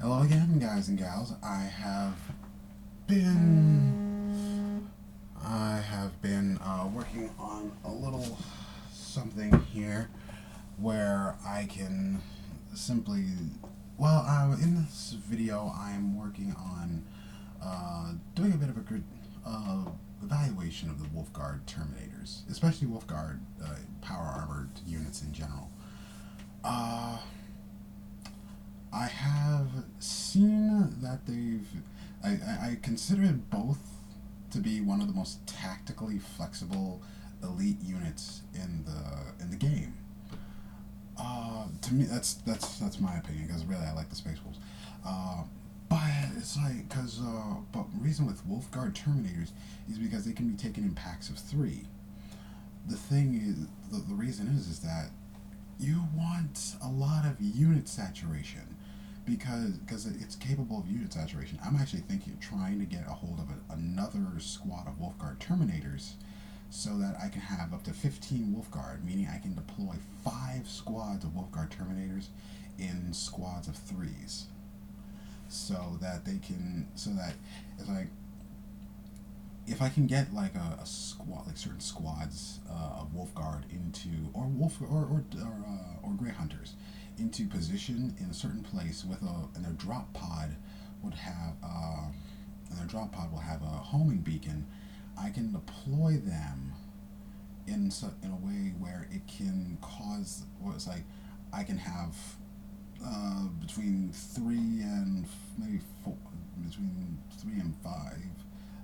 Hello again, guys and gals. I have been working on a little something here where I can simply, in this video, I'm working on doing a bit of a good evaluation of the Wolfguard Terminators, especially Wolfguard power armored units in general. I have seen that I consider both to be one of the most tactically flexible elite units in the game. To me, that's my opinion, because really I like the Space Wolves. But it's like but the reason with Wolfguard Terminators is because they can be taken in packs of 3. The thing is, the reason is that you want a lot of unit saturation because it's capable of unit saturation. I'm actually trying to get a hold of another squad of Wolfguard Terminators so that I can have up to 15 Wolfguard, meaning I can deploy 5 squads of Wolfguard Terminators in squads of 3s, so that if I can get like a squad, like certain squads of Wolfguard or Grey Hunters into position in a certain place and their drop pod would have and their drop pod will have a homing beacon, I can deploy them in a way where it can cause I can have between 3 and maybe 4, between 3 and 5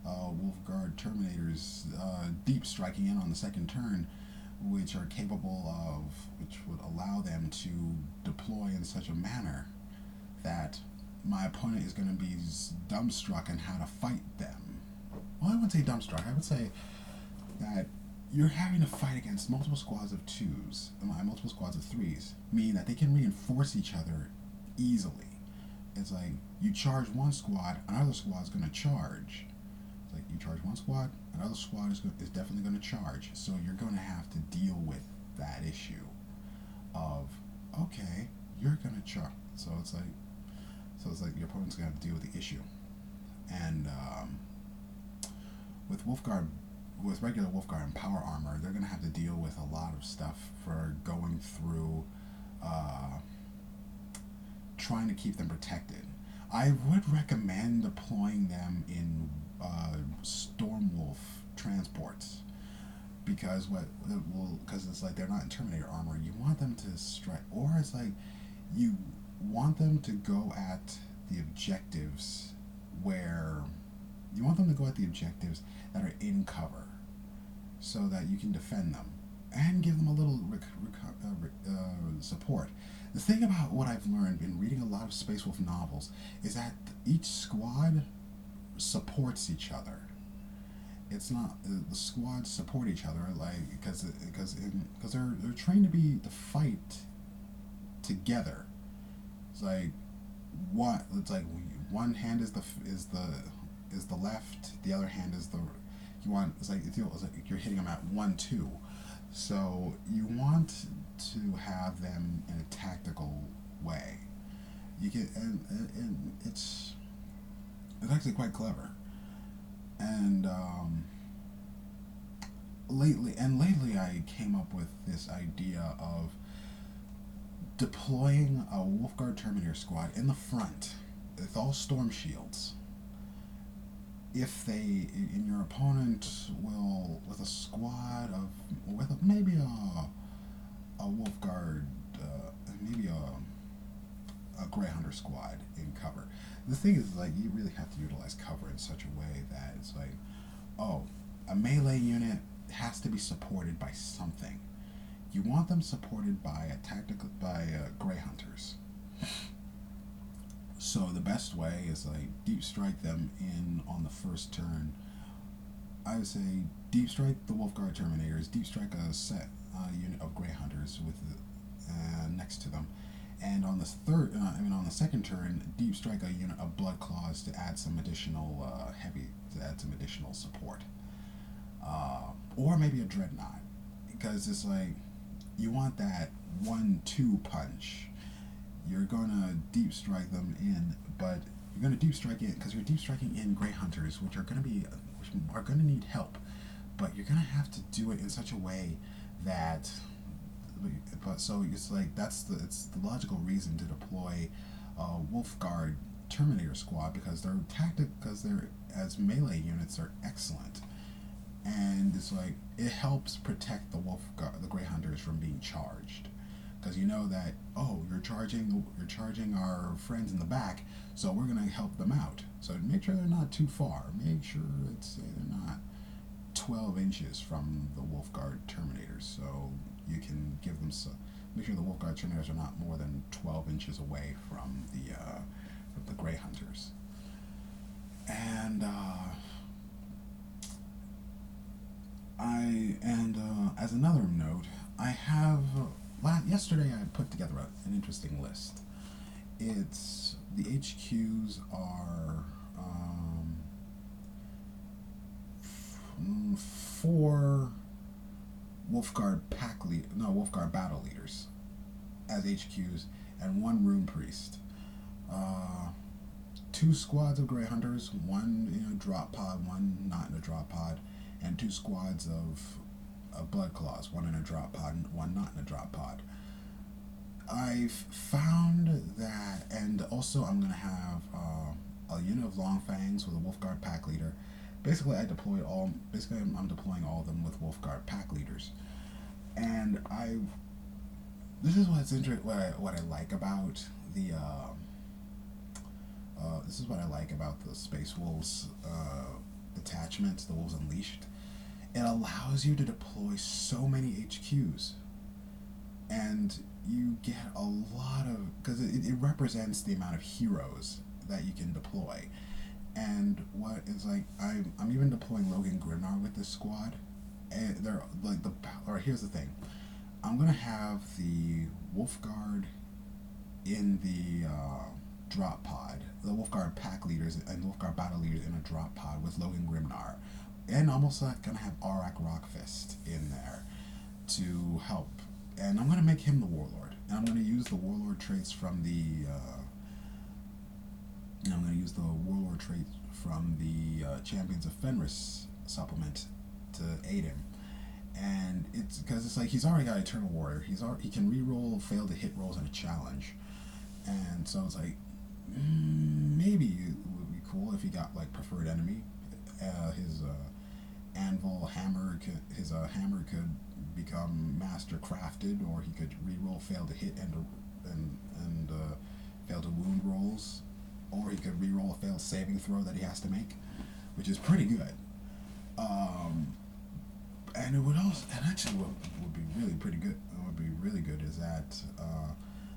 Wolfguard Terminators deep striking in on the second turn, which would allow them to deploy in such a manner that my opponent is going to be dumbstruck in how to fight them. Well, I wouldn't say dumbstruck. I would say that you're having to fight against multiple squads of 2s and multiple squads of 3s, meaning that they can reinforce each other easily. It's like you charge one squad, another squad is going to charge. It's like you charge one squad, another squad is definitely going to charge. So you're going to have to deal with that issue of, okay, you're going to charge. So it's like your opponent's going to have to deal with the issue. And with regular Wolfguard and power armor, they're going to have to deal with a lot of stuff for going through trying to keep them protected. I would recommend deploying them in Stormwolf transports, because it's like they're not in Terminator armor. You want them to strike, or it's like you want them to go at the objectives that are in cover, so that you can defend them and give them a little support. The thing about what I've learned in reading a lot of Space Wolf novels is that each squad supports each other. It's not the squads support each other, like because they're trained to fight together. It's like one hand is the left, the other hand is the it feels like you're hitting them at 1-2. So you want to have them in a tactical way. You get and it's actually quite clever. And lately I came up with this idea of deploying a Wolfguard Terminator squad in the front with all storm shields. If your opponent will, with a squad maybe a Wolfguard, maybe a Grey Hunter squad in cover. The thing is, like, you really have to utilize cover in such a way that it's like, oh, a melee unit has to be supported by something. You want them supported by Grey Hunters. So the best way is deep strike them in on the first turn. I would say deep strike the Wolfguard Terminators, deep strike a set unit of Grey Hunters with next to them, and on the second turn, deep strike a unit of Blood Claws to add some additional support, or maybe a Dreadnought, because it's like you want that 1-2 punch you're gonna deep strike them in, but you're gonna deep strike in because you're deep striking in Grey Hunters, which are gonna need help, but you're gonna have to do it in such a way that. But so it's like it's the logical reason to deploy Wolf Guard Terminator Squad because they're as melee units are excellent, and it's like it helps protect the Grey Hunters from being charged, because you know that you're charging our friends in the back, so we're gonna help them out. So make sure they're not too far. Make sure they're not 12 inches from the Wolf Guard Terminators, so you can give them some. Make sure the Wolf Guard Terminators are not more than 12 inches away from the Grey Hunters. And as another note, I have yesterday I put together an interesting list. It's the HQs are 4 Wolfguard battle leaders as HQs, and 1 rune priest. 2 squads of Grey Hunters, 1 in a drop pod, 1 not in a drop pod, and 2 squads of Blood Claws, 1 in a drop pod and 1 not in a drop pod. I've found that, and also I'm going to have a unit of Long Fangs with a Wolfguard pack leader. Basically, I'm deploying all of them with Wolfguard pack leaders, and this is what's interesting. What I like about the this is what I like about the Space Wolves detachment, the Wolves Unleashed. It allows you to deploy so many HQs, and you get a lot of, because it represents the amount of heroes that you can deploy. And what is like, I'm even deploying Logan Grimnar with this squad, and they're like here's the thing, I'm gonna have the Wolf Guard in the drop pod, the Wolf Guard pack leaders and Wolf Guard battle leaders in a drop pod with Logan Grimnar, and I'm also gonna have Arak Rockfist in there to help, and I'm gonna make him the Warlord, and I'm gonna use the Warlord traits from the Champions of Fenris supplement to aid him. And it's because it's like he's already got Eternal Warrior. He can reroll failed to hit rolls in a challenge, and so it's like maybe it would be cool if he got like preferred enemy. His anvil hammer hammer could become master crafted, or he could reroll failed to hit and failed to wound rolls, or he could reroll a failed saving throw that he has to make, which is pretty good. And it would also, and actually would be really pretty good. What would be really good is that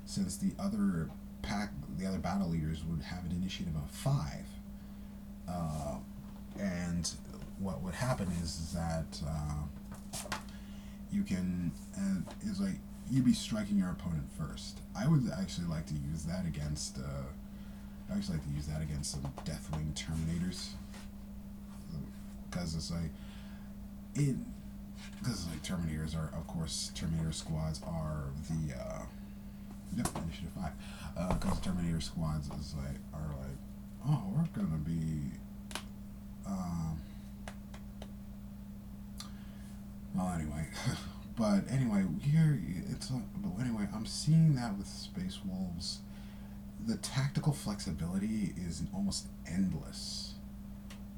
since the other battle leaders would have an initiative of 5, and what would happen is that you can, and is like you'd be striking your opponent first. I would actually like to use that against. I actually like to use that against some Deathwing Terminators, because it's like Terminators are, of course, Terminator squads are the initiative 5, because Terminator squads are like, oh, we're gonna be well, anyway. But anyway, I'm seeing that with Space Wolves, the tactical flexibility is almost endless,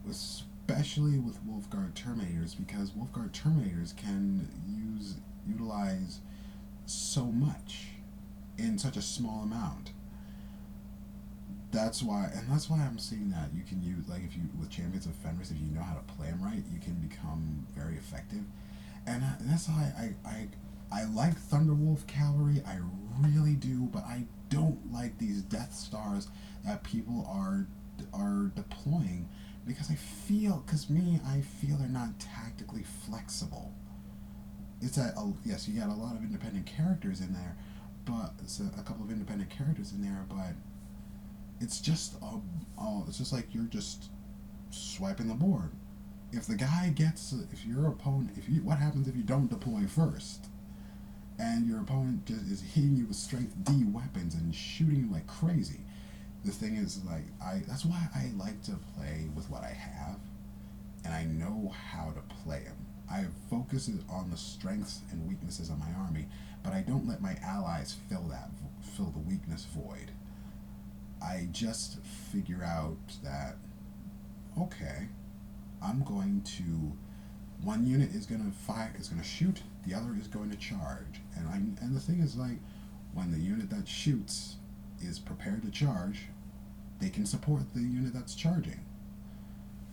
especially with Wolfguard Terminators, because Wolfguard Terminators can utilize so much in such a small amount. That's why I'm seeing that you can use, like, with Champions of Fenris, if you know how to play them right, you can become very effective. And that's why I like Thunderwolf Cavalry, I really do, but I don't like these Death Stars that people are deploying, because I feel they're not tactically flexible. It's yes, you got a lot of independent characters in there, but a couple of independent characters in there, but it's just like you're just swiping the board. If your opponent, what happens if you don't deploy first? and your opponent just is hitting you with strength D weapons and shooting you like crazy. The thing is, like, that's why I like to play with what I have, and I know how to play them. I focus on the strengths and weaknesses of my army, but I don't let my allies fill the weakness void. I just figure out that, okay, I'm going to one unit is going to fire, is going to shoot, the other is going to charge, and the thing is, like, when the unit that shoots is prepared to charge, they can support the unit that's charging.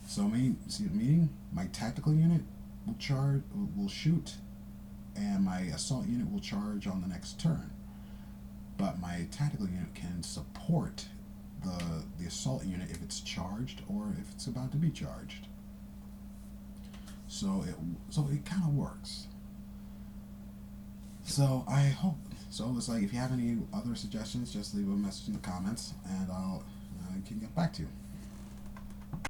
So meaning my tactical unit will shoot, and my assault unit will charge on the next turn. But my tactical unit can support the assault unit if it's charged or if it's about to be charged. So it kind of works. So I hope. So it's like, if you have any other suggestions, just leave a message in the comments, and I can get back to you.